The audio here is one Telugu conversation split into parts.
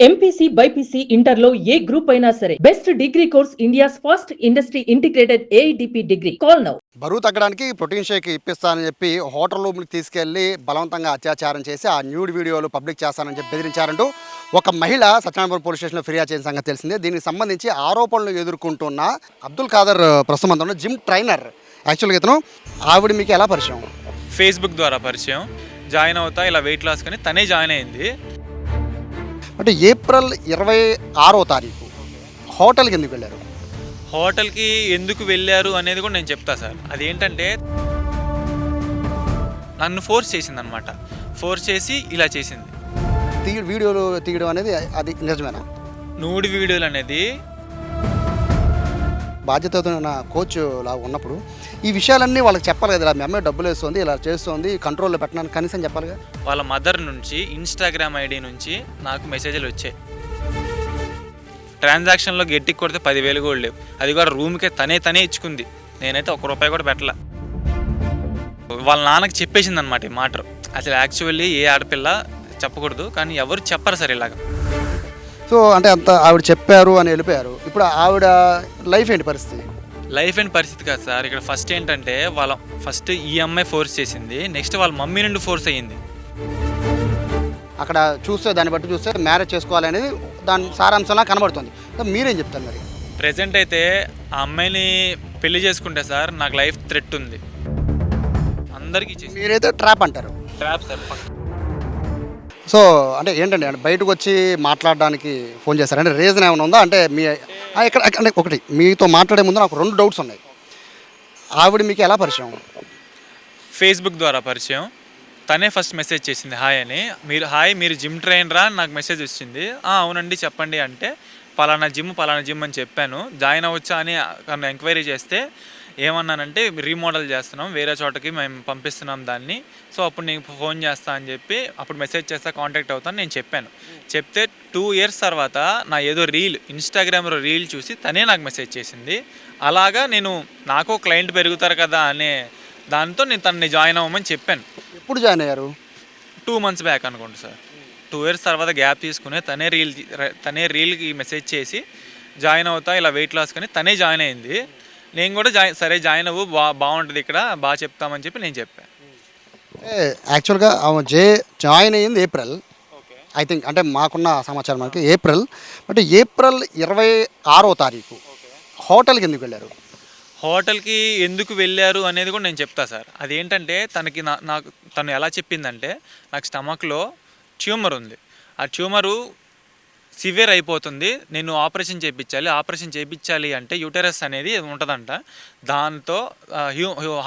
ఎంపీసీ బైపీసీ ఇంటర్లో ఏ గ్రూప్ అయినా సరే best degree course India's first industry integrated AITP degree. Call now. బరువు తగ్గడానికి ప్రోటీన్ షేక్ ఇప్పిస్తానని చెప్పి హోటల్ రూమ్కి తీసుకెళ్లి బలవంతంగా అత్యాచారం చేసి ఆ న్యూడ్ వీడియోలు పబ్లిక్ చేస్తానని చెప్పి బెదిరించారంటూ ఒక మహిళ సత్యనారాయణపురం పోలీస్ స్టేషన్లో ఫిర్యాదు చేసిన సంగతి తెలిసిందే. దీనికి సంబంధించి ఆరోపణలు ఎదుర్కొంటున్న అబ్దుల్ ఖాదర్ ప్రస్తుతం అంతా జిమ్ ట్రైనర్. యాక్చువల్గా ఇతను ఆవిడ మీకు ఎలా పరిచయం? ఫేస్బుక్ ద్వారా పరిచయం. జాయిన్ అవుతా ఇలా వెయిట్ లాస్ కానీ తనే జాయిన్ అయింది. అంటే ఏప్రిల్ 26వ తారీఖు హోటల్కి ఎందుకు వెళ్ళారు? హోటల్కి ఎందుకు వెళ్ళారు అనేది కూడా నేను చెప్తా సార్. అదేంటంటే నన్ను ఫోర్స్ చేసింది అనమాట. ఫోర్స్ చేసి ఇలా చేసింది. వీడియోలు తీయడం అనేది అది నిజమేనా? నూడి వీడియోలు అనేది బాధ్యతతో ఉన్న కోచ్ లా ఉన్నప్పుడు ఈ విషయాలన్నీ వాళ్ళకి చెప్పాలి కదా. మీ అమ్మాయి డబ్బులు వేస్తుంది, ఇలా చేస్తుంది, కంట్రోల్లో పెట్టడానికి కనీసం చెప్పాలిగా. వాళ్ళ మదర్ నుంచి ఇన్స్టాగ్రామ్ ఐడి నుంచి నాకు మెసేజ్లు వచ్చాయి. ట్రాన్సాక్షన్లో గట్టికి కొడితే 10,000 కూడా లేవు. అది కూడా రూమ్కే తనే ఇచ్చుకుంది. నేనైతే ₹1 కూడా పెట్టలే. వాళ్ళ నాన్నకి చెప్పేసింది అనమాట ఈ మాట. అసలు యాక్చువల్లీ ఏ ఆడపిల్ల చెప్పకూడదు, కానీ ఎవరు చెప్పరు సార్ ఇలాగ. సో అంటే అంత ఆవిడ చెప్పారు అని వెళ్ళిపోయారు. ఇప్పుడు ఆవిడ లైఫ్ ఏంటి పరిస్థితి? లైఫ్ అండ్ పరిస్థితి కాదు సార్. ఇక్కడ ఫస్ట్ ఏంటంటే ఫస్ట్ ఈ అమ్మాయి ఫోర్స్ చేసింది. నెక్స్ట్ వాళ్ళ మమ్మీ నుండి ఫోర్స్ అయ్యింది. అక్కడ చూస్తే దాన్ని బట్టి చూస్తే మ్యారేజ్ చేసుకోవాలనేది దాని సారాంశంలా కనబడుతుంది. మీరేం చెప్తారు మరి? ప్రెజెంట్ అయితే ఆ అమ్మాయిని పెళ్లి చేసుకుంటే సార్ నాకు లైఫ్ థ్రెట్ ఉంది. అందరికీ మీరైతే ట్రాప్ అంటారు. Trap sir. సో అంటే ఏంటండి, అంటే బయటకు వచ్చి మాట్లాడడానికి ఫోన్ చేశారు అంటే రీజన్ ఏమైనా ఉందా? అంటే మీ ఇక్కడ అంటే ఒకటి మీతో మాట్లాడే ముందు నాకు 2 డౌట్స్ ఉన్నాయి. ఆవిడ మీకు ఎలా పరిచయం? ఫేస్బుక్ ద్వారా పరిచయం. తనే ఫస్ట్ మెసేజ్ చేసింది హాయ్ అని. మీరు జిమ్ ట్రైనరా అని నాకు మెసేజ్ వచ్చింది. అవునండి చెప్పండి అంటే పలానా జిమ్ అని చెప్పాను. జాయిన్ అవ్వచ్చా అని ఎంక్వైరీ చేస్తే ఏమన్నానంటే రీమోడల్ చేస్తున్నాం, వేరే చోటకి మేము పంపిస్తున్నాం దాన్ని, సో అప్పుడు నీకు ఫోన్ చేస్తా అని చెప్పి అప్పుడు మెసేజ్ చేస్తా, కాంటాక్ట్ అవుతాను నేను చెప్పాను. చెప్తే 2 years తర్వాత నా ఏదో ఇన్స్టాగ్రామ్లో రీల్ చూసి తనే నాకు మెసేజ్ చేసింది. అలాగా నాకు క్లయింట్ పెరుగుతారు కదా అనే దాంతో నేను తనని జాయిన్ అవ్వమని చెప్పాను. ఎప్పుడు జాయిన్ అయ్యారు? 2 months బ్యాక్ అనుకోండి సార్. 2 years తర్వాత గ్యాప్ తీసుకుని తనే రీల్కి మెసేజ్ చేసి జాయిన్ అవుతా ఇలా వెయిట్ లాస్ కానీ తనే జాయిన్ అయింది. నేను కూడా సరే జాయిన్ అవ్వు, బాగుంటుంది ఇక్కడ, బాగా చెప్తామని చెప్పి నేను చెప్పాను. యాక్చువల్గా జాయిన్ అయ్యింది ఏప్రిల్, ఐ థింక్. అంటే మాకున్న సమాచారం మనకి ఏప్రిల్. అంటే ఏప్రిల్ 26వ తారీఖు హోటల్కి ఎందుకు వెళ్ళారు? హోటల్కి ఎందుకు వెళ్ళారు అనేది కూడా నేను చెప్తా సార్. అదేంటంటే తను ఎలా చెప్పిందంటే నాకు స్టమక్లో ట్యూమర్ ఉంది, ఆ ట్యూమరు సివియర్ అయిపోతుంది, నేను ఆపరేషన్ చేయించాలి అంటే యూటెరస్ అనేది ఉంటుందంట, దాంతో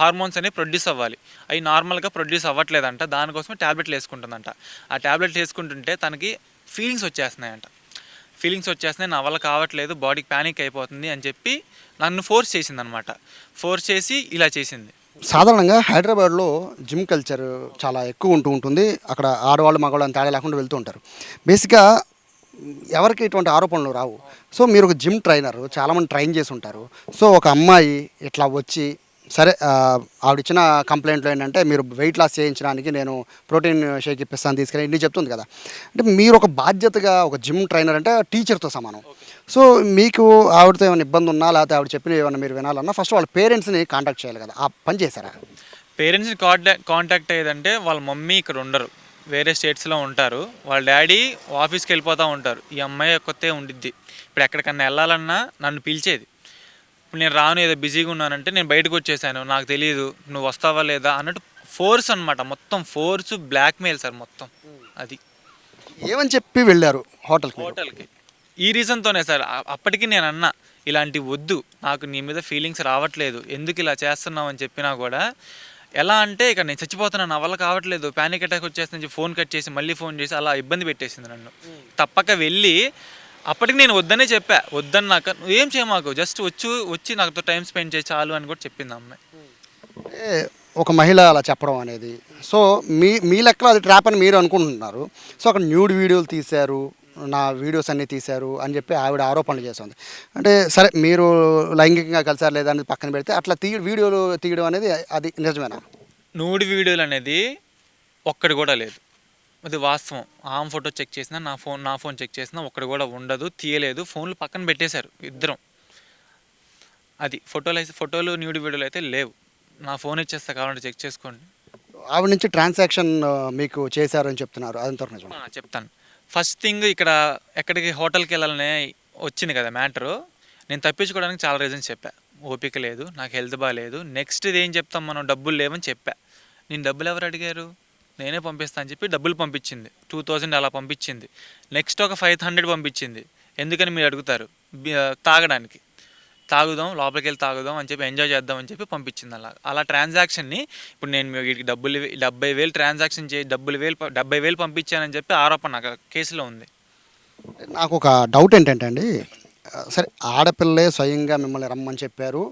హార్మోన్స్ అనేవి ప్రొడ్యూస్ అవ్వాలి, అవి నార్మల్గా ప్రొడ్యూస్ అవ్వట్లేదంట, దానికోసమే ట్యాబ్లెట్లు వేసుకుంటుందంట. ఆ ట్యాబ్లెట్లు వేసుకుంటుంటే తనకి ఫీలింగ్స్ వచ్చేస్తున్నాయి, నా వల్ల కావట్లేదు, బాడీకి ప్యానిక్ అయిపోతుంది అని చెప్పి నన్ను ఫోర్స్ చేసిందనమాట. ఫోర్స్ చేసి ఇలా చేసింది. సాధారణంగా హైదరాబాద్లో జిమ్ కల్చర్ చాలా ఎక్కువ ఉంటుంది. అక్కడ ఆడవాళ్ళు మగవాళ్ళు తేడా లేకుండా వెళ్తూ ఉంటారు. బేసిక్గా ఎవరికి ఇటువంటి ఆరోపణలు రావు. సో మీరు ఒక జిమ్ ట్రైనర్, చాలామంది ట్రైన్ చేసి ఉంటారు. సో ఒక అమ్మాయి ఇట్లా వచ్చి సరే ఆవిడిచ్చిన కంప్లైంట్లు ఏంటంటే మీరు వెయిట్ లాస్ చేయించడానికి నేను ప్రోటీన్ షేక్ ఇప్పిస్తాను తీసుకెళ్ళి ఇన్ని చెప్తుంది కదా. అంటే మీరు ఒక బాధ్యతగా ఒక జిమ్ ట్రైనర్ అంటే టీచర్తో సమానం. సో మీకు ఆవిడతో ఏమైనా ఇబ్బంది ఉన్నా, లేకపోతే ఆవిడ చెప్పిన ఏమైనా మీరు వినాలన్నా ఫస్ట్ వాళ్ళ పేరెంట్స్ని కాంటాక్ట్ చేయాలి కదా. ఆ పని చేశారా? పేరెంట్స్ని కాంటాక్ట్ అయ్యేదంటే వాళ్ళ మమ్మీ ఇక్కడ ఉండరు, వేరే స్టేట్స్లో ఉంటారు, వాళ్ళ డాడీ ఆఫీస్కి వెళ్ళిపోతూ ఉంటారు. ఈ అమ్మాయి కొత్త ఉండిద్ది. ఇప్పుడు ఎక్కడికన్నా వెళ్ళాలన్నా నన్ను పిలిచేది. ఇప్పుడు నేను రాను, ఏదో బిజీగా ఉన్నానంటే నేను బయటకు వచ్చేసాను, నాకు తెలియదు నువ్వు వస్తావా లేదా అన్నట్టు ఫోర్స్ అనమాట. మొత్తం ఫోర్స్, బ్లాక్మెయిల్ సార్ మొత్తం. అది ఏమని చెప్పి వెళ్ళారు హోటల్కి? ఈ రీజన్తోనే సార్. అప్పటికి నేను అన్నా ఇలాంటి వద్దు, నాకు నీ మీద ఫీలింగ్స్ రావట్లేదు, ఎందుకు ఇలా చేస్తున్నావు అని చెప్పినా కూడా ఎలా అంటే ఇక నేను చచ్చిపోతున్నాను, నా వల్ల కావట్లేదు, ప్యానిక్ అటాక్ వచ్చేస్తుంది, ఫోన్ కట్ చేసి మళ్ళీ ఫోన్ చేసి అలా ఇబ్బంది పెట్టేసింది నన్ను. తప్పక వెళ్ళి అప్పటికి నేను వద్దనే చెప్పా, వద్దన్నాక నువ్వేం చేయమాకు, జస్ట్ వచ్చి నాతో టైం స్పెండ్ చేయి చాలు అని కూడా చెప్పింది అమ్మాయి. ఒక మహిళ అలా చెప్పడం అనేది, సో మీ లెక్కలో అది ట్రాప్ అని మీరు అనుకుంటున్నారు. సో అక్కడ న్యూడ్ వీడియోలు తీశారు, నా వీడియోస్ అన్నీ తీశారు అని చెప్పి ఆవిడ ఆరోపణలు చేస్తుంది. అంటే సరే మీరు లైంగికంగా కలిసారు లేదా అనేది పక్కన పెడితే అట్లా వీడియోలు తీయడం అనేది అది నిజమేనా? నూడి వీడియోలు అనేది ఒక్కటి కూడా లేదు. అది వాస్తవం. ఆమె ఫోటో చెక్ చేసినా, నా ఫోన్ చెక్ చేసినా ఒక్కడు కూడా ఉండదు, తీయలేదు. ఫోన్లు పక్కన పెట్టేశారు ఇద్దరం. అది ఫోటోలు న్యూడ్ వీడియోలు అయితే లేవు. నా ఫోన్ ఇచ్చేస్తా, కావాలంటే చెక్ చేసుకోండి. ఆవిడ నుంచి ట్రాన్సాక్షన్ మీకు చేశారని చెప్తున్నారు, అదంతా నిజం? చెప్తాను. ఫస్ట్ థింగ్ ఇక్కడ ఎక్కడికి హోటల్కి వెళ్ళాలనే వచ్చింది కదా మ్యాటరు. నేను తప్పించుకోవడానికి చాలా రీజన్స్ చెప్పా. ఓపిక లేదు, నాకు హెల్త్ బాగాలేదు. నెక్స్ట్ ఇది ఏం చెప్తాం మనం, డబ్బులు లేవని చెప్పా. నేను డబ్బులు ఎవరు అడిగారు, నేనే పంపిస్తాను అని చెప్పి డబ్బులు పంపించింది. 2000 అలా పంపించింది. నెక్స్ట్ ఒక 500 పంపించింది. ఎందుకని మీరు అడుగుతారు, తాగడానికి. తాగుదాం, లోపలికి వెళ్ళి తాగుదాం అని చెప్పి ఎంజాయ్ చేద్దాం అని చెప్పి పంపించింది. అలా ట్రాన్సాక్షన్ని ఇప్పుడు నేను వీటికి 70,000 ట్రాన్సాక్షన్ 70,000 పంపించానని చెప్పి ఆరోపణ నాకు కేసులో ఉంది. నాకు ఒక డౌట్ ఏంటంటే అండి, సరే ఆడపిల్లే స్వయంగా మిమ్మల్ని రమ్మని చెప్పారు,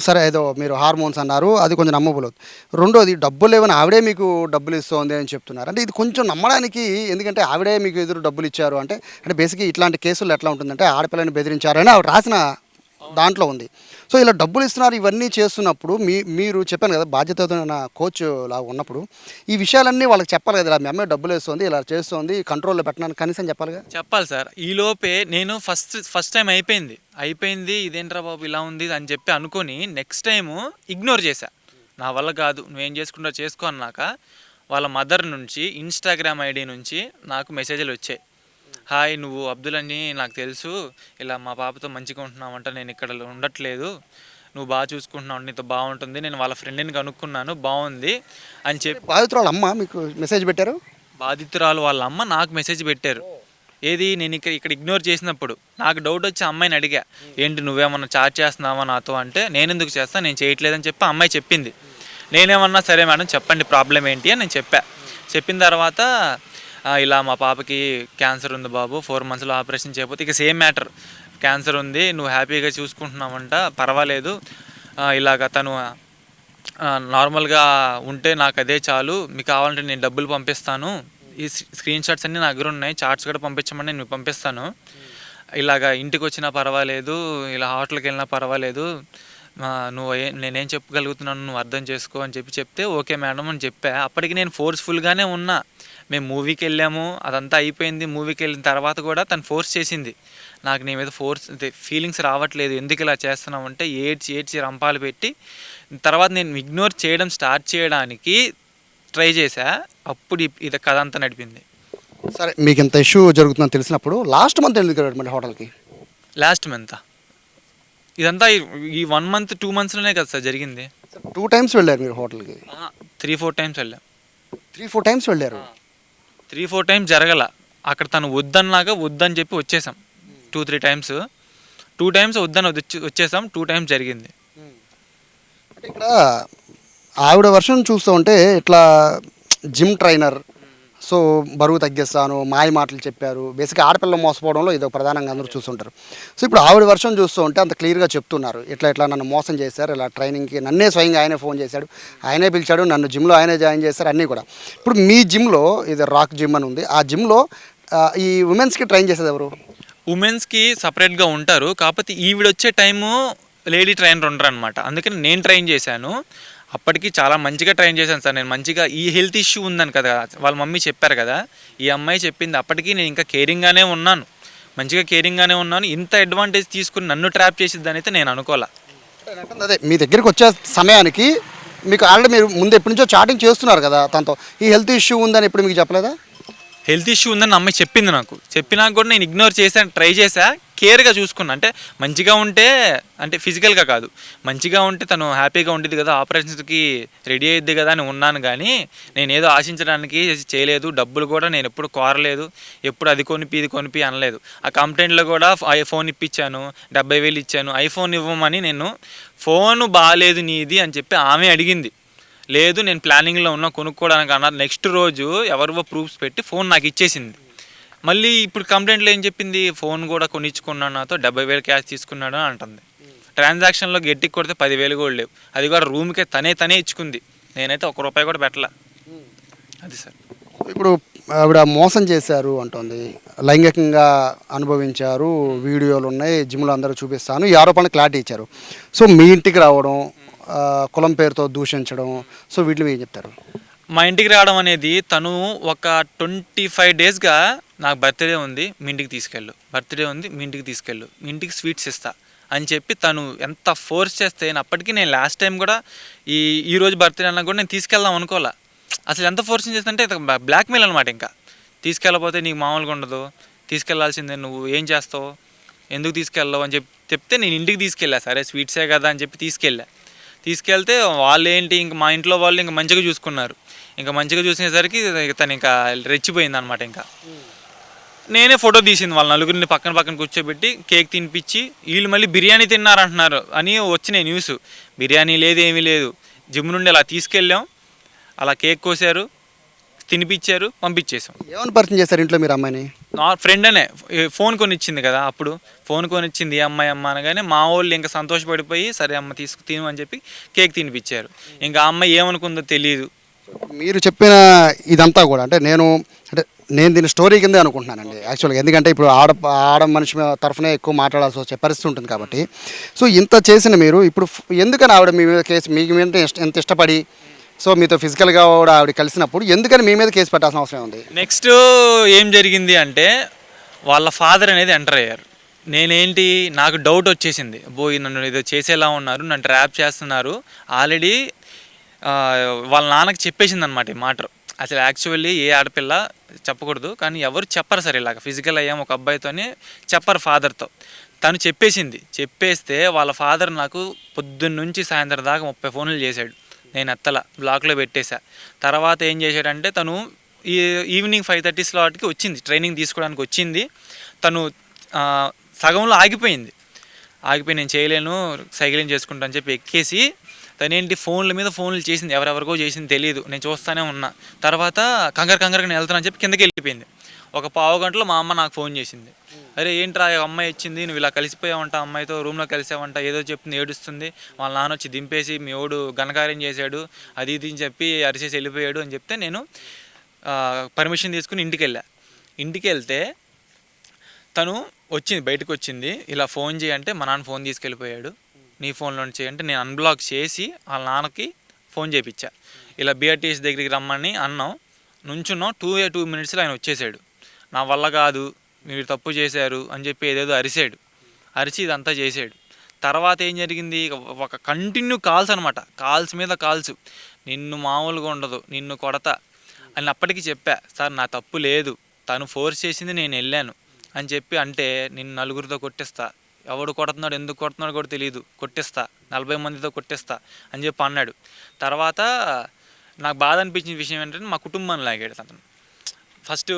సరే ఏదో మీరు హార్మోన్స్ అన్నారు, అది కొంచెం నమ్మబోలేదు. రెండోది డబ్బులు లేవని ఆవిడే మీకు డబ్బులు ఇస్తుంది అని చెప్తున్నారు. అంటే ఇది కొంచెం నమ్మడానికి, ఎందుకంటే ఆవిడే మీకు ఎదురు డబ్బులు ఇచ్చారు అంటే బేసిక్గా ఇట్లాంటి కేసులు ఎట్లా ఉంటుందంటే ఆడపిల్లని బెదిరించారని ఆవిడ రాసిన దాంట్లో ఉంది. సో ఇలా డబ్బులు ఇస్తున్నారు, ఇవన్నీ చేస్తున్నప్పుడు మీరు చెప్పాను కదా బాధ్యతమైన కోచ్ లాగా ఉన్నప్పుడు ఈ విషయాలన్నీ వాళ్ళకి చెప్పాలి కదా, మీ అమ్మాయి డబ్బులు వేస్తుంది, ఇలా చేస్తుంది, కంట్రోల్లో పెట్టడానికి కనీసం చెప్పాలిగా. చెప్పాలి సార్. ఈలోపే నేను ఫస్ట్ టైం అయిపోయింది, ఇదేంట్రా బాబు ఇలా ఉంది అని చెప్పి అనుకొని నెక్స్ట్ టైము ఇగ్నోర్ చేశా. నా వల్ల కాదు, నువ్వేం చేసుకుంటా చేసుకో అన్నాక వాళ్ళ మదర్ నుంచి ఇన్స్టాగ్రామ్ ఐడి నుంచి నాకు మెసేజ్లు వచ్చాయి. హాయ్, నువ్వు అబ్దుల్ అని నాకు తెలుసు, ఇలా మా పాపతో మంచిగా ఉంటున్నావంట, నేను ఇక్కడ ఉండట్లేదు, నువ్వు బాగా చూసుకుంటున్నావు, నీతో బాగుంటుంది, నేను వాళ్ళ ఫ్రెండ్ని కనుక్కున్నాను, బాగుంది అని చెప్పి బాధితురాలు అమ్మ మీకు మెసేజ్ పెట్టారు. బాధితురాలు వాళ్ళ అమ్మ నాకు మెసేజ్ పెట్టారు. ఏది, నేను ఇక్కడ ఇగ్నోర్ చేసినప్పుడు నాకు డౌట్ వచ్చి అమ్మాయిని అడిగా, ఏంటి నువ్వేమన్నా చాట్ చేస్తున్నావా నాతో అంటే, నేను ఎందుకు చేస్తాను, నేను చేయట్లేదని చెప్పి అమ్మాయి చెప్పింది. నేనేమన్నా సరే మేడం చెప్పండి ప్రాబ్లం ఏంటి అని నేను చెప్పిన తర్వాత ఇలా మా పాపకి క్యాన్సర్ ఉంది బాబు, 4 monthsలో ఆపరేషన్ చేయకపోతే, ఇక సేమ్ మ్యాటర్, క్యాన్సర్ ఉంది, నువ్వు హ్యాపీగా చూసుకుంటున్నావంట, పర్వాలేదు, ఇలాగ తను నార్మల్గా ఉంటే నాకు అదే చాలు, మీకు కావాలంటే నేను డబ్బులు పంపిస్తాను, ఈ స్క్రీన్ షాట్స్ అన్నీ నా దగ్గర ఉన్నాయి, చార్ట్స్ కూడా పంపించమని నేను పంపిస్తాను, ఇలాగ ఇంటికి వచ్చినా పర్వాలేదు, ఇలా హోటల్కి వెళ్ళినా పర్వాలేదు, నేనేం చెప్పగలుగుతున్నాను నువ్వు అర్థం చేసుకో అని చెప్తే ఓకే మేడం అని చెప్పా. అప్పటికి నేను ఫోర్స్ఫుల్గానే ఉన్నా. మేము మూవీకి వెళ్ళాము, అదంతా అయిపోయింది. మూవీకి వెళ్ళిన తర్వాత కూడా తను ఫోర్స్ చేసింది. నాకు నీ మీద ఫీలింగ్స్ రావట్లేదు, ఎందుకు ఇలా చేస్తున్నావు అంటే ఏడ్చి రంపాలు పెట్టి తర్వాత నేను ఇగ్నోర్ చేయడం స్టార్ట్ చేయడానికి ట్రై చేశా. అప్పుడు ఇది కథ అంతా నడిపింది. సరే, మీకు ఇంత ఇష్యూ జరుగుతుందని తెలిసినప్పుడు లాస్ట్ మంత్ ఎందుకు వెళ్ళారు మరి హోటల్కి? లాస్ట్ మంత్ ఇదంతా ఈ 1 month 2 monthsలోనే కదా సార్ జరిగింది. 2 times వెళ్ళారు మీరు హోటల్కి? 3-4 times వెళ్ళాం. 3-4 times వెళ్ళారు? 3-4 times జరగల. అక్కడ తను వద్దన్నాక వద్దని చెప్పి వచ్చేసాం. 2-3 times 2 times వద్దని వచ్చేసాం. 2 times జరిగింది. అంటే ఇక్కడ ఆవిడ వర్షన్ చూస్తూ ఉంటే ఇట్లా జిమ్ ట్రైనర్, సో బరువు తగ్గిస్తాను, మాయ మాటలు చెప్పారు, బేసిక్గా ఆడపిల్లలు మోసపోవడంలో ఇది ప్రధానంగా అందరూ చూస్తుంటారు. సో ఇప్పుడు ఆవిడ వర్షన్ చూస్తూ ఉంటే అంత క్లియర్గా చెప్తున్నారు, ఇట్లా నన్ను మోసం చేశారు, ఇలా ట్రైనింగ్కి నన్నే స్వయంగా ఆయనే ఫోన్ చేశాడు, ఆయనే పిలిచాడు, నన్ను జిమ్లో ఆయనే జాయిన్ చేశారు, అన్నీ కూడా. ఇప్పుడు మీ జిమ్లో ఇది రాక్ జిమ్ అని ఉంది, ఆ జిమ్లో ఈ ఉమెన్స్కి ట్రైన్ చేసేది ఎవరు? ఉమెన్స్కి సపరేట్గా ఉంటారు, కాకపోతే ఈవిడ వచ్చే టైము లేడీ ట్రైనర్ ఉండరు అనమాట. అందుకని నేను ట్రైన్ చేశాను. అప్పటికి చాలా మంచిగా ట్రైన్ చేశాను సార్. నేను మంచిగా ఈ హెల్త్ ఇష్యూ ఉందని కదా వాళ్ళ మమ్మీ చెప్పారు కదా, ఈ అమ్మాయి చెప్పింది. అప్పటికి నేను ఇంకా కేరింగ్గానే ఉన్నాను, మంచిగా కేరింగ్గానే ఉన్నాను. ఇంత అడ్వాంటేజ్ తీసుకుని నన్ను ట్రాప్ చేసిద్దని అయితే నేను అనుకోలే. అదే మీ దగ్గరికి వచ్చే సమయానికి మీకు ఆల్రెడీ మీరు ముందు ఎప్పటి నుంచో చాటింగ్ చేస్తున్నారు కదా తనతో, ఈ హెల్త్ ఇష్యూ ఉందని ఎప్పుడు మీకు చెప్పలేదా? హెల్త్ ఇష్యూ ఉందని అమ్మాయి చెప్పింది నాకు. చెప్పినాక కూడా నేను ఇగ్నోర్ చేశాను, ట్రై చేశా, కేర్గా చూసుకున్నా. అంటే మంచిగా ఉంటే, అంటే ఫిజికల్గా కాదు, మంచిగా ఉంటే తను హ్యాపీగా ఉండేది కదా, ఆపరేషన్స్కి రెడీ అయ్యిద్ది కదా అని ఉన్నాను. కానీ నేను ఏదో ఆశించడానికి చేయలేదు. డబ్బులు కూడా నేను ఎప్పుడు కోరలేదు, ఎప్పుడు అది కొనిపి ఇది కొనిపి అనలేదు. ఆ కంప్లైంట్లో కూడా ఐఫోన్ ఇప్పించాను, 70,000 ఇచ్చాను, ఐఫోన్ ఇవ్వమని. నేను ఫోను బాగాలేదు నీది అని చెప్పి ఆమె అడిగింది. లేదు నేను ప్లానింగ్లో ఉన్నా కొనుక్కోవడానికి అన్నారు. నెక్స్ట్ రోజు ఎవరివో ప్రూఫ్స్ పెట్టి ఫోన్ నాకు ఇచ్చేసింది. మళ్ళీ ఇప్పుడు కంప్లైంట్లో ఏం చెప్పింది, ఫోన్ కూడా కొనిచ్చుకున్నాను, నాతో 70,000 క్యాష్ తీసుకున్నాడు అని అంటుంది. ట్రాన్సాక్షన్లో గట్టికి కొడితే 10,000 కూడా లేవు. అది కూడా రూమ్కే తనే ఇచ్చుకుంది. నేనైతే ₹1 కూడా పెట్టలే. అది సార్. ఇప్పుడు ఆవిడ మోసం చేశారు అంటుంది, లైంగికంగా అనుభవించారు, వీడియోలు ఉన్నాయి, జిమ్లో అందరూ చూపిస్తాను, ఈ ఆరోపణలు క్లారిటీ ఇచ్చారు. సో మీ ఇంటికి రావడం, కులం పేరుతో దూషించడం, సో వీటిని ఏం చెప్తారు? మా ఇంటికి రావడం అనేది తను ఒక 25 డేస్గా నాకు బర్త్డే ఉంది మీ ఇంటికి తీసుకెళ్ళు, బర్త్డే ఉంది మీ ఇంటికి తీసుకెళ్ళు, మీ ఇంటికి స్వీట్స్ ఇస్తా అని చెప్పి తను ఎంత ఫోర్స్ చేస్తే అప్పటికి నేను లాస్ట్ టైం కూడా ఈరోజు బర్త్డే అన్నా కూడా నేను తీసుకెళ్దాం అనుకోలే. అసలు ఎంత ఫోర్సింగ్ చేస్తుంటే బ్లాక్మెయిల్ అనమాట. ఇంకా తీసుకెళ్ళకపోతే నీకు మామూలుగా ఉండదు, తీసుకెళ్లాల్సిందే, నువ్వు ఏం చేస్తావు, ఎందుకు తీసుకెళ్ళవు అని చెప్తే నేను ఇంటికి తీసుకెళ్ళా. సరే స్వీట్సే కదా అని చెప్పి తీసుకెళ్తే వాళ్ళు ఏంటి ఇంక మా ఇంట్లో వాళ్ళు ఇంకా మంచిగా చూసుకున్నారు. ఇంకా మంచిగా చూసేసరికి తను ఇంకా రెచ్చిపోయింది అనమాట. ఇంకా నేనే ఫోటో తీసింది వాళ్ళ నలుగురిని పక్కన కూర్చోబెట్టి కేక్ తినిపించి, వీళ్ళు మళ్ళీ బిర్యానీ తిన్నారంటున్నారు అని వచ్చినాయి న్యూస్. బిర్యానీ లేదు, ఏమీ లేదు. జిమ్ నుండి అలా తీసుకెళ్ళాం, అలా కేక్ కోసారు, తినిపించారు, పంపించేసాం. ఏమైనా పరిచయం చేస్తారు ఇంట్లో మీరు అమ్మాయిని? నా ఫ్రెండ్ అనే ఫోన్ కొనిచ్చింది కదా, అప్పుడు ఫోన్ కొనిచ్చింది అమ్మాయి అమ్మ అనగానే మా వాళ్ళు ఇంకా సంతోషపడిపోయి సరే అమ్మ తిను అని చెప్పి కేక్ తినిపించారు. ఇంకా ఆ అమ్మాయి ఏమనుకుందో తెలియదు. మీరు చెప్పిన ఇదంతా కూడా అంటే నేను దీని స్టోరీ కిందే అనుకుంటున్నానండి యాక్చువల్గా. ఎందుకంటే ఇప్పుడు ఆడ మనిషి తరఫునే ఎక్కువ మాట్లాడాల్సి వచ్చే పరిస్థితి ఉంటుంది కాబట్టి. సో ఇంత చేసిన మీరు ఇప్పుడు ఎందుకని ఆవిడ మీ మీద కేసు, మీకు మీద ఎంత ఇష్టపడి సో మీతో ఫిజికల్గా కూడా ఆవిడ కలిసినప్పుడు ఎందుకని మీ మీద కేసు పెట్టాల్సిన అవసరం ఉంది? నెక్స్ట్ ఏం జరిగింది అంటే వాళ్ళ ఫాదర్ అనేది ఎంటర్ అయ్యారు. నేనేంటి నాకు డౌట్ వచ్చేసింది, నన్ను ఏదో చేసేలా ఉన్నారు, నన్ను ట్రాప్ చేస్తున్నారు. ఆల్రెడీ వాళ్ళ నాన్నకి చెప్పేసింది అనమాట ఈ మాట. అసలు యాక్చువల్లీ ఏ ఆడపిల్ల చెప్పకూడదు, కానీ ఎవరు చెప్పరు సార్ ఇలాగ ఫిజికల్ అయ్యాం ఒక అబ్బాయితోనే చెప్పరు ఫాదర్తో. తను చెప్పేస్తే వాళ్ళ ఫాదర్ నాకు పొద్దున్న నుంచి సాయంత్రం దాకా 30 ఫోన్లు చేశాడు. నేను ఎత్తల, బ్లాక్లో పెట్టేశా. తర్వాత ఏం చేశాడంటే తను ఈవినింగ్ 5:30 స్లాట్కి వచ్చింది, ట్రైనింగ్ తీసుకోవడానికి వచ్చింది. తను సగంలో ఆగిపోయి నేను చేయలేను, సైక్లింగ్ చేసుకుంటా అని చెప్పి ఎక్కేసి తనేంటి ఫోన్ల మీద ఫోన్లు చేసింది, ఎవరెవరికో చేసింది తెలియదు, నేను చూస్తూనే ఉన్నా. తర్వాత కంగారుగా నేను వెళ్తానని చెప్పి కిందకి వెళ్ళిపోయింది. ఒక పావు గంటలో మా అమ్మ నాకు ఫోన్ చేసింది, అరే ఏంట్రా అమ్మాయి వచ్చింది, నువ్వు ఇలా కలిసిపోయావంట, అమ్మాయితో రూమ్లో కలిసావంట, ఏదో చెప్తుంది, ఏడుస్తుంది, వాళ్ళ నాన్న వచ్చి దింపేసి మీ ఓడు ఘనకార్యం చేశాడు అది ఇది అని చెప్పి అరిచేసి వెళ్ళిపోయాడు అని చెప్తే నేను పర్మిషన్ తీసుకుని ఇంటికి వెళ్తే తను బయటకు వచ్చింది. ఇలా ఫోన్ చేయంటే మా నాన్న ఫోన్ తీసుకెళ్ళిపోయాడు, నీ ఫోన్లో చేయంటే నేను అన్బ్లాక్ చేసి వాళ్ళ నాన్నకి ఫోన్ చేయించా. ఇలా బిఆర్టీఎస్ దగ్గరికి రమ్మని అన్నాం, నుంచున్నాం. 2 మినిట్స్లో ఆయన వచ్చేసాడు. నా వల్ల కాదు, మీరు తప్పు చేశారు అని చెప్పి ఏదేదో అరిచి ఇదంతా చేసాడు. తర్వాత ఏం జరిగింది, ఒక కంటిన్యూ కాల్స్ అనమాట, కాల్స్ మీద కాల్స్, నిన్ను మామూలుగా ఉండదు, నిన్ను కొడతా అని అప్పటికి చెప్పా. సార్ నా తప్పు లేదు, తను ఫోర్స్ చేసింది, నేను వెళ్ళాను అని చెప్పి అంటే నిన్ను నలుగురితో కొట్టిస్తా, ఎవడు కొడుతున్నాడు ఎందుకు కొడుతున్నాడు కూడా తెలియదు, కొట్టిస్తా, 40 మందితో కొట్టిస్తా అని చెప్పి అన్నాడు. తర్వాత నాకు బాధ అనిపించిన విషయం ఏంటంటే మా కుటుంబాన్ని లాగాడు అతను. ఫస్ట్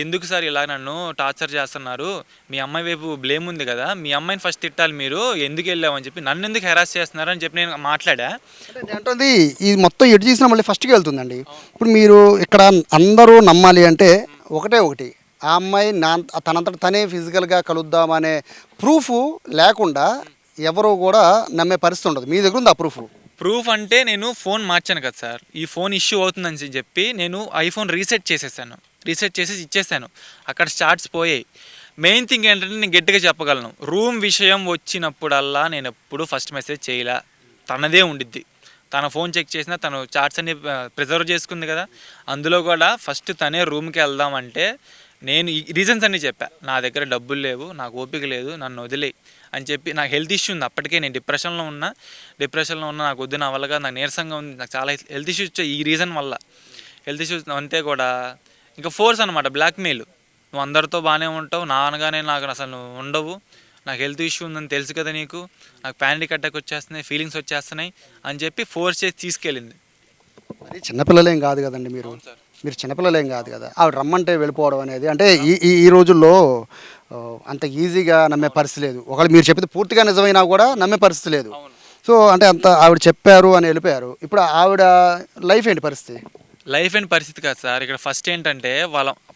ఎందుకు సార్ ఇలా నన్ను టార్చర్ చేస్తున్నారు, మీ అమ్మాయి వైపు బ్లేమ్ ఉంది కదా, మీ అమ్మాయిని ఫస్ట్ తిట్టాలి, మీరు ఎందుకు వెళ్ళామని చెప్పి నన్ను ఎందుకు హెరాస్ చేస్తున్నారు అని చెప్పి నేను మాట్లాడా. అంటే ఇది మొత్తం ఎటు చేసినా మళ్ళీ ఫస్ట్కి వెళ్తుందండి. ఇప్పుడు మీరు ఇక్కడ అందరూ నమ్మాలి అంటే ఒకటి, ఆ అమ్మాయి తనంతట తనే ఫిజికల్గా కలుద్దామనే ప్రూఫ్ లేకుండా ఎవరు కూడా నమ్మే పరిస్థితి ఉండదు. మీ దగ్గర ఉంది ఆ ప్రూఫ్ అంటే నేను ఫోన్ మార్చాను కదా సార్, ఈ ఫోన్ ఇష్యూ అవుతుందని చెప్పి నేను ఐఫోన్ రీసెట్ చేసేసి ఇచ్చేసాను. అక్కడ స్టార్ట్స్ పోయాయి. మెయిన్ థింగ్ ఏంటంటే నేను గట్టిగా చెప్పగలను, రూమ్ విషయం వచ్చినప్పుడల్లా నేను ఎప్పుడు ఫస్ట్ మెసేజ్ చేయలే, తనదే ఉండిద్ది. తన ఫోన్ చెక్ చేసినా తను చాట్స్ అన్ని ప్రిజర్వ్ చేసుకుంది కదా, అందులో కూడా ఫస్ట్ తనే రూమ్కి వెళ్దామంటే నేను ఈ రీజన్స్ అన్నీ చెప్పా. నా దగ్గర డబ్బులు లేవు, నాకు ఓపిక లేదు, నన్ను వదిలే అని చెప్పి. నాకు హెల్త్ ఇష్యూ ఉంది, అప్పటికే నేను డిప్రెషన్లో ఉన్నా, నాకు వద్దు, నా వల్లగా నాకు నీరసంగా ఉంది, నాకు చాలా హెల్త్ ఇష్యూస్ వచ్చాయి ఈ రీజన్ వల్ల. హెల్త్ ఇష్యూస్ అంతే కూడా ఇంకా ఫోర్స్ అనమాట, బ్లాక్మెయిల్. నువ్వు అందరితో బాగానే ఉంటావు, నా అనగానే నాకు అసలు నువ్వు ఉండవు, నాకు హెల్త్ ఇష్యూ ఉందని తెలుసు కదా నీకు, నాకు ప్యానిక్ అటాక్ వచ్చేస్తున్నాయి, ఫీలింగ్స్ వచ్చేస్తున్నాయి అని చెప్పి ఫోర్స్ చేసి తీసుకెళ్ళింది. మరి చిన్నపిల్లలేం కాదు కదండి మీరు చిన్నపిల్లలేం కాదు కదా, ఆవిడ రమ్మంటే వెళ్ళిపోవడం అనేది అంటే ఈ రోజుల్లో అంత ఈజీగా నమ్మే పరిస్థితి లేదు. ఒకవేళ మీరు చెప్తే పూర్తిగా నిజమైనా కూడా నమ్మే పరిస్థితి లేదు. సో అంటే అంత ఆవిడ చెప్పారు అని వెళ్ళిపోయారు. ఇప్పుడు ఆవిడ లైఫ్ ఏంటి పరిస్థితి కాదు సార్. ఇక్కడ ఫస్ట్ ఏంటంటే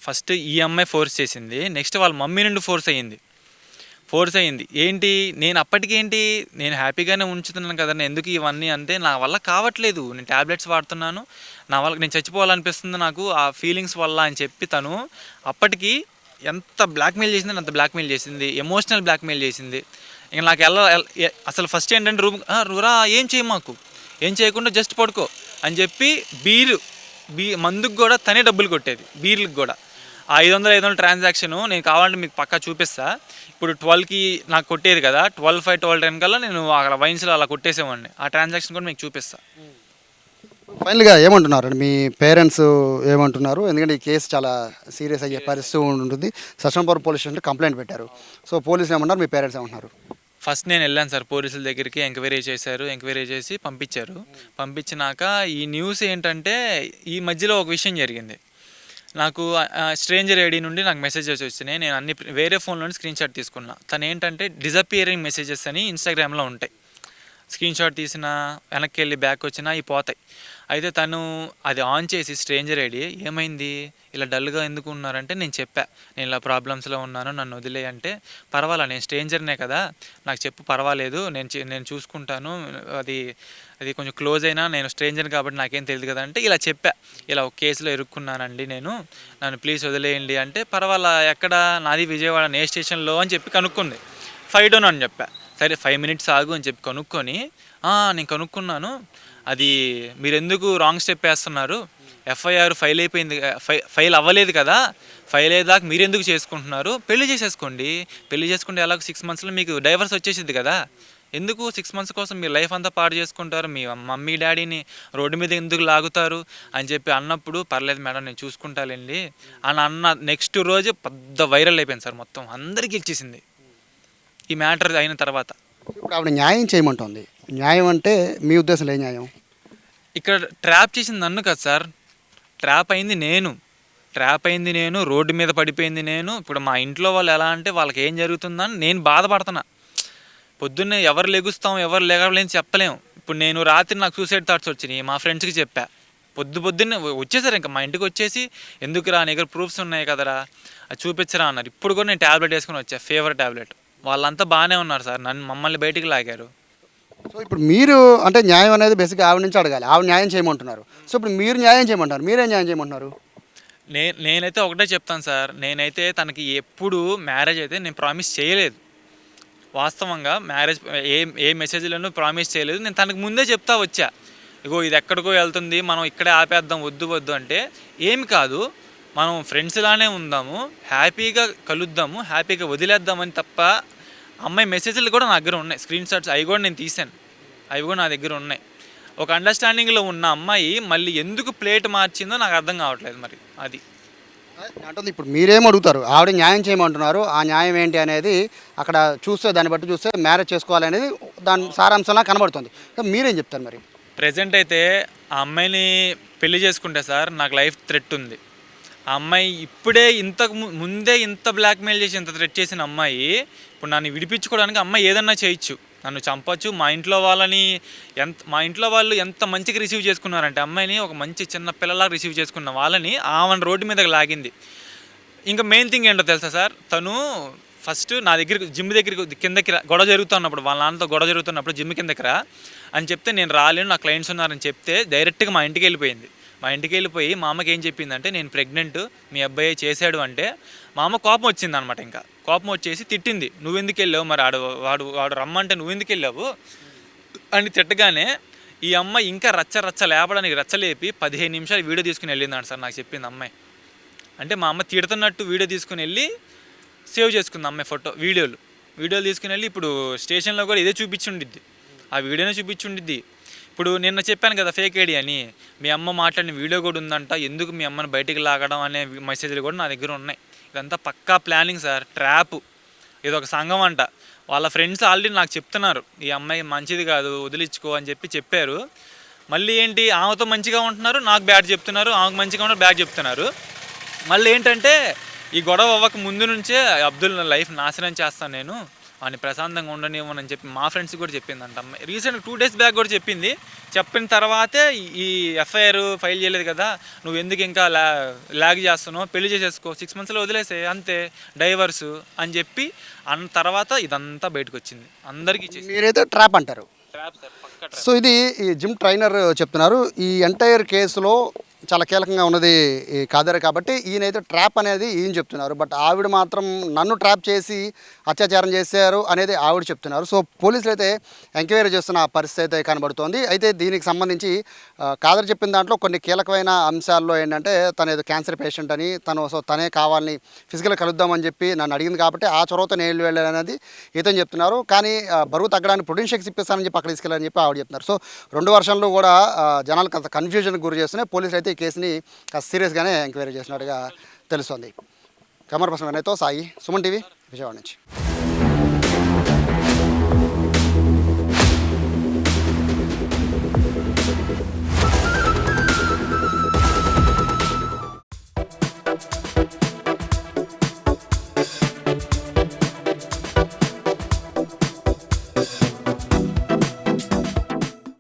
ఫస్ట్ ఈ అమ్మాయి ఫోర్స్ చేసింది, నెక్స్ట్ వాళ్ళ మమ్మీ నుండి ఫోర్స్ అయ్యింది. ఏంటి నేను అప్పటికేంటి నేను హ్యాపీగానే ఉంచుతున్నాను కదా, ఎందుకు ఇవన్నీ అంటే నా వల్ల కావట్లేదు, నేను ట్యాబ్లెట్స్ వాడుతున్నాను, నా వల్ల నేను చచ్చిపోవాలనిపిస్తుంది నాకు ఆ ఫీలింగ్స్ వల్ల అని చెప్పి తను అప్పటికి ఎంత బ్లాక్మెయిల్ చేసింది, అంత బ్లాక్మెయిల్ చేసింది, ఎమోషనల్ బ్లాక్మెయిల్ చేసింది. ఇంకా నాకు అసలు ఫస్ట్ ఏంటంటే రూరా ఏం చేయకుండా జస్ట్ పడుకో అని చెప్పి బీరు మందుకు కూడా తనే డబ్బులు కొట్టేది, బీర్లకు కూడా. ఆ 500 ట్రాన్సాక్షను నేను కావాలంటే మీకు పక్కా చూపిస్తా. ఇప్పుడు 12కి నాకు కొట్టేది కదా, 12:05 12:10 కల్లా నేను అక్కడ వైన్స్లో అలా కొట్టేసేవాడిని. ఆ ట్రాన్సాక్షన్ కూడా మీకు చూపిస్తా. ఫైనల్గా ఏమంటున్నారు మీ పేరెంట్స్ ఏమంటున్నారు? ఎందుకంటే ఈ కేసు చాలా సీరియస్ అయ్యే పరిస్థితి ఉంటుంది. సత్యనారాయణపురం పోలీస్ స్టేషన్లో కంప్లైంట్ పెట్టారు. సో పోలీసులు ఏమంటారు, మీ పేరెంట్స్ ఏమంటున్నారు? ఫస్ట్ నేను వెళ్ళాను సార్ పోలీసుల దగ్గరికి, ఎంక్వైరీ చేశారు. ఎంక్వైరీ చేసి పంపించారు. పంపించినాక ఈ న్యూస్ ఏంటంటే, ఈ మధ్యలో ఒక విషయం జరిగింది. నాకు స్ట్రేంజర్ ఐడి నుండి నాకు మెసేజెస్ వచ్చినాయి. నేను అన్ని వేరే ఫోన్ నుండి స్క్రీన్ షాట్ తీసుకున్నా. తను ఏంటంటే డిజపియరింగ్ మెసేజెస్ అని ఇన్స్టాగ్రామ్లో ఉంటాయి. స్క్రీన్ షాట్ తీసిన వెనక్కి వెళ్ళి బ్యాక్ వచ్చినా ఇవి పోతాయి. అయితే తను అది ఆన్ చేసి స్ట్రేంజర్ ఐడి ఏమైంది ఇలా డల్గా ఎందుకు ఉన్నారంటే, నేను చెప్పా నేను ఇలా ప్రాబ్లమ్స్లో ఉన్నాను, నన్ను వదిలే అంటే, పర్వాలా నేను స్ట్రేంజర్నే కదా, నాకు చెప్పు పర్వాలేదు, నేను చూసుకుంటాను, అది అది కొంచెం క్లోజ్ అయినా నేను స్ట్రేంజర్ కాబట్టి నాకేం తెలియదు కదా అంటే, ఇలా చెప్పా ఇలా ఒక కేసులో ఇరుక్కున్నానండి నేను, నన్ను ప్లీజ్ వదిలేయండి అంటే, పర్వాలా ఎక్కడ, నాది విజయవాడ ఏ స్టేషన్లో అని చెప్పి కనుక్కుంది. 5 డౌన్ అని చెప్పా. సరే 5 మినిట్స్ ఆగు అని చెప్పి కనుక్కొని, నేను కనుక్కున్నాను, అది మీరు ఎందుకు రాంగ్ స్టెప్ వేస్తున్నారు, ఎఫ్ఐఆర్ ఫైల్ అయిపోయింది, ఫైల్ అవ్వలేదు కదా, ఫైల్ అయ్యేదాకా మీరు ఎందుకు చేసుకుంటున్నారు, పెళ్లి చేసేసుకోండి, పెళ్లి చేసుకుంటే ఎలాగో 6 మంత్స్లో మీకు డైవర్స్ వచ్చేసింది కదా, ఎందుకు 6 మంత్స్ కోసం మీ లైఫ్ అంతా పాడు చేసుకుంటారు, మీ మమ్మీ డాడీని రోడ్డు మీద ఎందుకు లాగుతారు అని చెప్పి అన్నప్పుడు, పర్లేదు మేడం నేను చూసుకుంటాలేండి అని అన్న నెక్స్ట్ రోజు పెద్ద వైరల్ అయిపోయింది సార్, మొత్తం అందరికీ ఇచ్చేసింది ఈ మ్యాటర్ అయిన తర్వాత. ఇప్పుడు ఆవిడ న్యాయం చేయమంటుంది. న్యాయం అంటే మీ ఉద్దేశంలో ఏ న్యాయం? ఇక్కడ ట్రాప్ చేసింది నన్ను కదా సార్, ట్రాప్ అయింది నేను, రోడ్డు మీద పడిపోయింది నేను. ఇప్పుడు మా ఇంట్లో వాళ్ళు ఎలా అంటే, వాళ్ళకి ఏం జరుగుతుందని నేను బాధపడుతున్నా. పొద్దున్నే ఎవరు లెగుస్తాం ఎవరు లేగలేని చెప్పలేము. ఇప్పుడు నేను రాత్రి నాకు సూసైడ్ థాట్స్ వచ్చినాయి, మా ఫ్రెండ్స్కి చెప్పా, పొద్దున్నే వచ్చేసారు ఇంకా మా ఇంటికి వచ్చేసి, ఎందుకురా నీ దగ్గర ప్రూఫ్స్ ఉన్నాయి కదరా అది చూపించరా అన్నారు. ఇప్పుడు కూడా నేను ట్యాబ్లెట్ వేసుకుని వచ్చా, ఫీవర్ ట్యాబ్లెట్. వాళ్ళంతా బాగానే ఉన్నారు సార్, మమ్మల్ని బయటికి లాగారు. సో ఇప్పుడు మీరు అంటే న్యాయం అనేది బేసిక్గా ఆవిడ నుంచి అడగాలి, ఆవిడ న్యాయం చేయమంటున్నారు. సో ఇప్పుడు మీరు న్యాయం చేయమంటారు, మీరేం న్యాయం చేయమంటున్నారు? నేనైతే ఒకటే చెప్తాను సార్, నేనైతే తనకి ఎప్పుడు మ్యారేజ్ అయితే నేను ప్రామిస్ చేయలేదు. వాస్తవంగా మ్యారేజ్ ఏ మెసేజ్లను ప్రామిస్ చేయలేదు. నేను తనకు ముందే చెప్తా వచ్చా, ఇగో ఇది ఎక్కడికో వెళ్తుంది, మనం ఇక్కడే ఆపేద్దాం, వద్దు అంటే, ఏమి కాదు మనం ఫ్రెండ్స్లానే ఉందాము, హ్యాపీగా కలుద్దాము, హ్యాపీగా వదిలేద్దామని తప్ప. అమ్మాయి మెసేజ్లు కూడా నా దగ్గర ఉన్నాయి, స్క్రీన్ షాట్స్ అవి కూడా నేను తీశాను, అవి కూడా నా దగ్గర ఉన్నాయి. ఒక అండర్స్టాండింగ్లో ఉన్న అమ్మాయి మళ్ళీ ఎందుకు ప్లేట్ మార్చిందో నాకు అర్థం కావట్లేదు. మరి అది అంటే ఇప్పుడు మీరేం అడుగుతారు, ఆవిడ న్యాయం చేయమంటున్నారు, ఆ న్యాయం ఏంటి అనేది అక్కడ చూస్తే, దాన్ని బట్టి చూస్తే మ్యారేజ్ చేసుకోవాలనేది దాని సారాంశంలా కనబడుతుంది. మీరేం చెప్తారు మరి? ప్రజెంట్ అయితే ఆ అమ్మాయిని పెళ్లి చేసుకుంటే సార్ నాకు లైఫ్ థ్రెట్ ఉంది. ఆ అమ్మాయి ఇప్పుడే ఇంతకు ముందే ఇంత బ్లాక్మెయిల్ చేసి ఇంత థ్రెట్ చేసిన అమ్మాయి ఇప్పుడు నన్ను విడిపించుకోవడానికి అమ్మాయి ఏదన్నా చేయొచ్చు, నన్ను చంపచ్చు. మా ఇంట్లో వాళ్ళు ఎంత మంచిగా రిసీవ్ చేసుకున్నారంటే, అమ్మాయిని ఒక మంచి చిన్న పిల్లలాగా రిసీవ్ చేసుకున్న వాళ్ళని ఆమెను రోడ్డు మీదకి లాగింది. ఇంకా మెయిన్ థింగ్ ఏంటో తెలుసా సార్, తను ఫస్ట్ నా దగ్గరికి జిమ్ దగ్గరికి కిందకి గొడవ జరుగుతున్నప్పుడు, వాళ్ళ నాన్నతో గొడవ జరుగుతున్నప్పుడు జిమ్ కిందకి రా అని చెప్తే, నేను రాలేను నా క్లయింట్స్ ఉన్నారని చెప్తే డైరెక్ట్గా మా ఇంటికి వెళ్ళిపోయింది. మా ఇంటికి వెళ్ళిపోయి మా అమ్మకి ఏం చెప్పిందంటే, నేను ప్రెగ్నెంట్, మీ అబ్బాయి చేశాడు అంటే, మా అమ్మ కోపం వచ్చింది అనమాట. ఇంకా కోపం వచ్చేసి తిట్టింది, నువ్వెందుకు వెళ్ళావు, మరి వాడు రమ్మంటే నువ్వెందుకు వెళ్ళావు అని తిట్టగానే, ఈ అమ్మాయి ఇంకా రచ్చ లేపడానికి రచ్చలేపి 15 నిమిషాలు వీడియో తీసుకుని వెళ్ళిందంట సార్, నాకు చెప్పింది అమ్మాయి. అంటే మా అమ్మ తిడుతున్నట్టు వీడియో తీసుకుని వెళ్ళి సేవ్ చేసుకుంది అమ్మాయి వీడియోలు తీసుకుని వెళ్ళి ఇప్పుడు స్టేషన్లో కూడా ఇదే చూపించుండిద్ది, ఆ వీడియోనే చూపించుండిద్ది. ఇప్పుడు నిన్న చెప్పాను కదా ఫేక్ ఐడి అని, మీ అమ్మ మాట్లాడిన వీడియో కూడా ఉందంట, ఎందుకు మీ అమ్మని బయటికి లాగడం అనే మెసేజ్లు కూడా నా దగ్గర ఉన్నాయి. ఇదంతా పక్కా ప్లానింగ్ సార్, ట్రాప్. ఇది ఒక సంఘం అంట. వాళ్ళ ఫ్రెండ్స్ ఆల్రెడీ నాకు చెప్తున్నారు, ఈ అమ్మాయి మంచిది కాదు వదిలించుకో అని చెప్పారు. మళ్ళీ ఏంటి, ఆమెతో మంచిగా ఉంటున్నారు, నాకు బ్యాడ్ చెప్తున్నారు, ఆమెకు మంచిగా ఉన్నారు, బ్యాడ్ చెప్తున్నారు. మళ్ళీ ఏంటంటే, ఈ గొడవ అవ్వక ముందు నుంచే అబ్దుల్ లైఫ్ నాశనం చేస్తాను నేను, వాడిని ప్రశాంతంగా ఉండనివ్వనని చెప్పి మా ఫ్రెండ్స్ కూడా చెప్పిందంట అమ్మాయి. రీసెంట్ 2 days బ్యాక్ కూడా చెప్పింది. చెప్పిన తర్వాతే ఈ ఎఫ్ఐఆర్ ఫైల్ చేయలేదు కదా, నువ్వు ఎందుకు ఇంకా లాగ్ చేస్తున్నావు, పెళ్లి చేసేసుకో, 6 monthsలో వదిలేసే అంతే, డైవర్స్ అని చెప్పి అన్న తర్వాత ఇదంతా బయటకు వచ్చింది అందరికీ. మీరైతే ట్రాప్ అంటారు. ట్రాప్ సార్, పక్కా ట్రాప్. సో ఇది ఈ జిమ్ ట్రైనర్ చెప్తున్నారు. ఈ ఎంటైర్ కేసులో చాలా కీలకంగా ఉన్నది ఈ కాదర్ కాబట్టి ఈయనైతే ట్రాప్ అనేది ఈయన చెప్తున్నారు. బట్ ఆవిడ మాత్రం నన్ను ట్రాప్ చేసి అత్యాచారం చేశారు అనేది ఆవిడ చెప్తున్నారు. సో పోలీసులు అయితే ఎంక్వైరీ చేస్తున్న పరిస్థితి అయితే కనబడుతోంది. అయితే దీనికి సంబంధించి కాదర్ చెప్పిన దాంట్లో కొన్ని కీలకమైన అంశాల్లో ఏంటంటే తను ఏదో క్యాన్సర్ పేషెంట్ అని తనే కావాలని ఫిజికల్గా కలుద్దామని చెప్పి నన్ను అడిగింది కాబట్టి ఆ చొరవతో నేను వెళ్ళాను అనేది ఇతను చెప్తున్నారు. కానీ బరువు తగ్గడానికి ప్రోటీన్ షేక్స్ ఇప్పిస్తానని చెప్పి అక్కడ తీసుకెళ్ళాలని చెప్పి ఆవిడ చెప్తున్నారు. సో రెండు వర్షన్లు కూడా జనాలకు అంత కన్ఫ్యూజన్కి గురి చేస్తున్నాయి. పోలీసులు అయితే ఈ కేసుని సీరియస్గానే ఎంక్వైరీ చేసినట్టుగా తెలుస్తోంది. కెమెరా పర్సన్ వినయ్తో సాయి, సుమన్ టీవీ, విజయవాడ నుంచి.